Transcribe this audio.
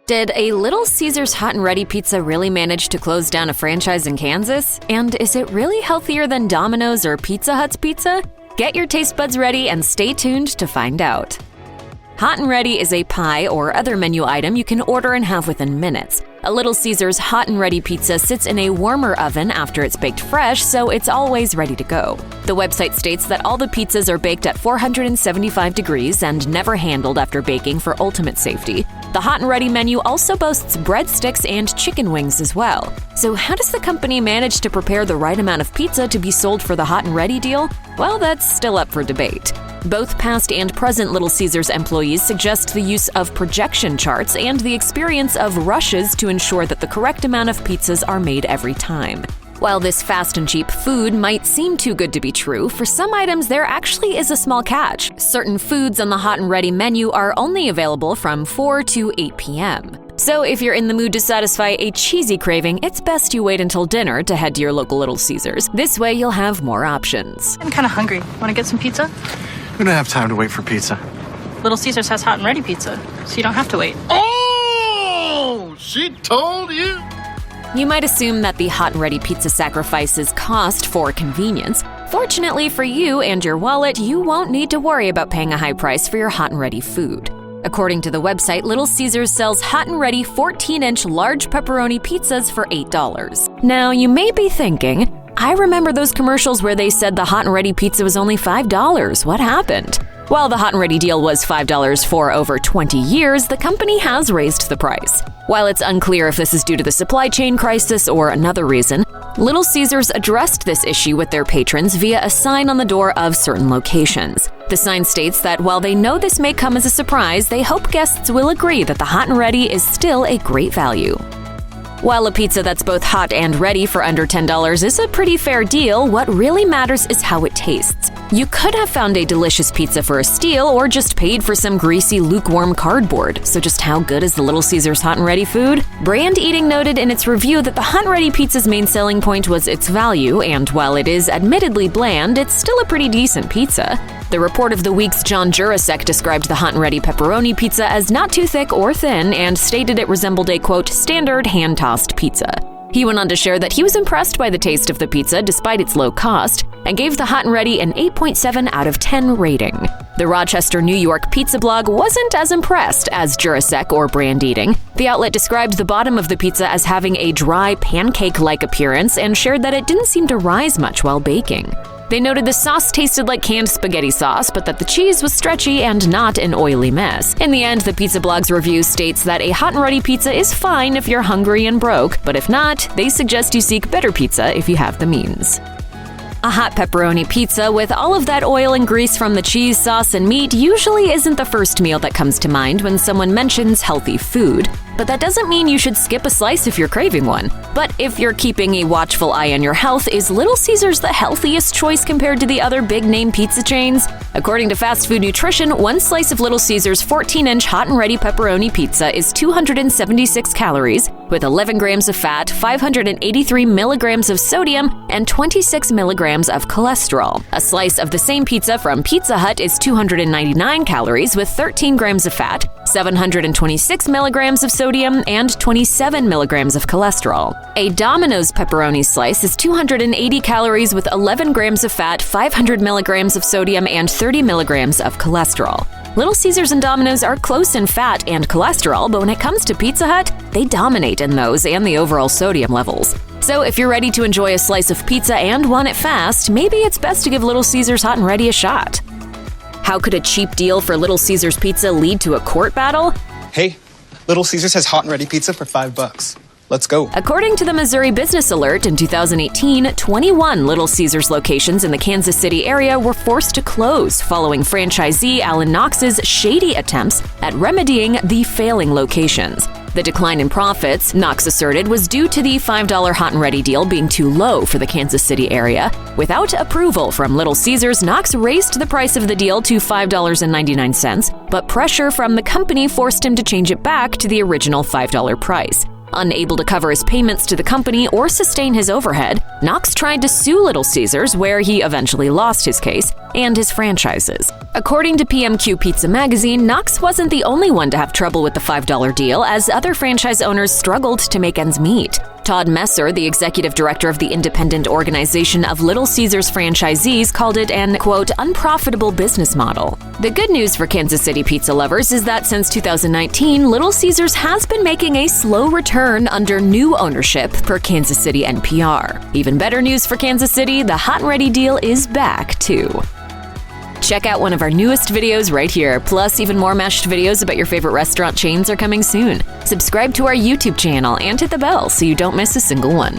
Did a Little Caesars Hot and Ready pizza really manage to close down a franchise in Kansas? And is it really healthier than Domino's or Pizza Hut's pizza? Get your taste buds ready and stay tuned to find out. Hot and Ready is a pie or other menu item you can order and have within minutes. A Little Caesars Hot and Ready pizza sits in a warmer oven after it's baked fresh, so it's always ready to go. The website states that all the pizzas are baked at 475 degrees and never handled after baking for ultimate safety. The Hot and Ready menu also boasts breadsticks and chicken wings as well. So how does the company manage to prepare the right amount of pizza to be sold for the Hot and Ready deal? Well, that's still up for debate. Both past and present Little Caesars employees suggest the use of projection charts and the experience of rushes to ensure that the correct amount of pizzas are made every time. While this fast and cheap food might seem too good to be true, for some items there actually is a small catch. Certain foods on the Hot and Ready menu are only available from 4 to 8 p.m. So if you're in the mood to satisfy a cheesy craving, it's best you wait until dinner to head to your local Little Caesars. This way you'll have more options. I'm kind of hungry. Want to get some pizza? We don't have time to wait for pizza. Little Caesars has Hot and Ready pizza, so you don't have to wait. Oh, she told you. You might assume that the Hot and Ready pizza sacrifices cost for convenience. Fortunately for you and your wallet, you won't need to worry about paying a high price for your Hot and Ready food. According to the website, Little Caesars sells Hot and Ready 14-inch large pepperoni pizzas for $8. Now, you may be thinking, I remember those commercials where they said the Hot and Ready pizza was only $5. What happened? While the Hot and Ready deal was $5 for over 20 years, the company has raised the price. While it's unclear if this is due to the supply chain crisis or another reason, Little Caesars addressed this issue with their patrons via a sign on the door of certain locations. The sign states that while they know this may come as a surprise, they hope guests will agree that the Hot and Ready is still a great value. While a pizza that's both hot and ready for under $10 is a pretty fair deal, what really matters is how it tastes. You could have found a delicious pizza for a steal or just paid for some greasy, lukewarm cardboard. So just how good is the Little Caesars Hot and Ready food? Brand Eating noted in its review that the Hot and Ready pizza's main selling point was its value, and while it is admittedly bland, it's still a pretty decent pizza. The Report of the Week's John Jurasek described the Hot and Ready pepperoni pizza as not too thick or thin and stated it resembled a, quote, standard hand-tossed pizza. He went on to share that he was impressed by the taste of the pizza despite its low cost and gave the Hot and Ready an 8.7 out of 10 rating. The Rochester, New York pizza blog wasn't as impressed as Jurasek or Brand Eating. The outlet described the bottom of the pizza as having a dry, pancake-like appearance and shared that it didn't seem to rise much while baking. They noted the sauce tasted like canned spaghetti sauce, but that the cheese was stretchy and not an oily mess. In the end, the pizza blog's review states that a Hot and Ready pizza is fine if you're hungry and broke, but if not, they suggest you seek better pizza if you have the means. A hot pepperoni pizza with all of that oil and grease from the cheese, sauce, and meat usually isn't the first meal that comes to mind when someone mentions healthy food. But that doesn't mean you should skip a slice if you're craving one. But if you're keeping a watchful eye on your health, is Little Caesars the healthiest choice compared to the other big-name pizza chains? According to Fast Food Nutrition, one slice of Little Caesars 14-inch Hot and Ready pepperoni pizza is 276 calories, with 11 grams of fat, 583 milligrams of sodium, and 26 milligrams of cholesterol. A slice of the same pizza from Pizza Hut is 299 calories, with 13 grams of fat, 726 milligrams of sodium, and 27 milligrams of cholesterol. A Domino's pepperoni slice is 280 calories with 11 grams of fat, 500 milligrams of sodium, and 30 milligrams of cholesterol. Little Caesars and Domino's are close in fat and cholesterol, but when it comes to Pizza Hut, they dominate in those and the overall sodium levels. So if you're ready to enjoy a slice of pizza and want it fast, maybe it's best to give Little Caesars Hot and Ready a shot. How could a cheap deal for Little Caesars pizza lead to a court battle? Hey, Little Caesars has Hot and Ready pizza for $5. Let's go. According to the Missouri Business Alert, in 2018, 21 Little Caesars locations in the Kansas City area were forced to close following franchisee Alan Knox's shady attempts at remedying the failing locations. The decline in profits, Knox asserted, was due to the $5 Hot and Ready deal being too low for the Kansas City area. Without approval from Little Caesars, Knox raised the price of the deal to $5.99, but pressure from the company forced him to change it back to the original $5 price. Unable to cover his payments to the company or sustain his overhead, Knox tried to sue Little Caesars, where he eventually lost his case, and his franchises. According to PMQ Pizza magazine, Knox wasn't the only one to have trouble with the $5 deal, as other franchise owners struggled to make ends meet. Todd Messer, the executive director of the independent organization of Little Caesars franchisees, called it an, quote, unprofitable business model. The good news for Kansas City pizza lovers is that since 2019, Little Caesars has been making a slow return under new ownership per Kansas City NPR. Even better news for Kansas City, the Hot and Ready deal is back, too. Check out one of our newest videos right here. Plus, even more mashed videos about your favorite restaurant chains are coming soon. Subscribe to our YouTube channel and hit the bell so you don't miss a single one.